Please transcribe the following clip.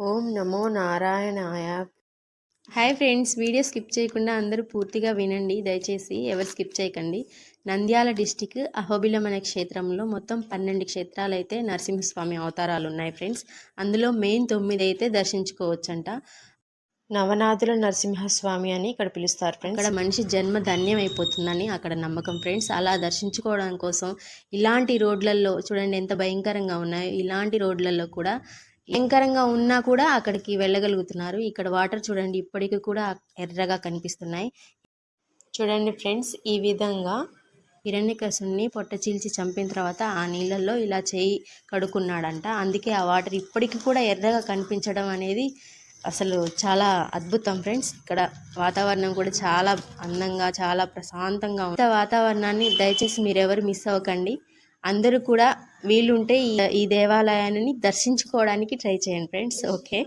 ఓం నమో నారాయణాయ. Hi friends, video skip చేయకుండా అందరూ పూర్తిగా వినండి. దయచేసి ఎవరు స్కిప్ చేయకండి. నంద్యాల డిస్టిక్ అహోబిలం అనే క్షేత్రంలో మొత్తం 12 క్షేత్రాలు అయితే నరసింహస్వామి అవతారాలు ఉన్నాయి ఫ్రెండ్స్. అందులో మెయిన్ 9 అయితే దర్శించుకోవచ్చంట. నవనాథుల నరసింహస్వామి అని ఇక్కడ పిలుస్తారు ఫ్రెండ్స్. అక్కడ మనిషి జన్మ ధన్యం అయిపోతుందని అక్కడ నమ్మకం ఫ్రెండ్స్. అలా దర్శించుకోవడం కోసం ఇలాంటి రోడ్లలో చూడండి ఎంత భయంకరంగా ఉన్నాయో. ఇలాంటి రోడ్లలో కూడా భయంకరంగా ఉన్నా కూడా అక్కడికి వెళ్ళగలుగుతున్నారు. ఇక్కడ వాటర్ చూడండి ఇప్పటికీ కూడా ఎర్రగా కనిపిస్తున్నాయి. చూడండి ఫ్రెండ్స్, ఈ విధంగా హిరణ్యకశిపుని పొట్ట చీల్చి చంపిన తర్వాత ఆ నీళ్ళల్లో ఇలా చేయి కడుక్కున్నాడంట. అందుకే ఆ వాటర్ ఇప్పటికీ కూడా ఎర్రగా కనిపించడం అనేది అసలు చాలా అద్భుతం ఫ్రెండ్స్. ఇక్కడ వాతావరణం కూడా చాలా అందంగా చాలా ప్రశాంతంగా ఉంది. వాతావరణాన్ని దయచేసి మీరెవరు మిస్ అవ్వకండి. అందరూ కూడా వీలుంటే ఈ దేవాలయాన్ని దర్శించుకోవడానికి ట్రై చేయండి ఫ్రెండ్స్. ఓకే.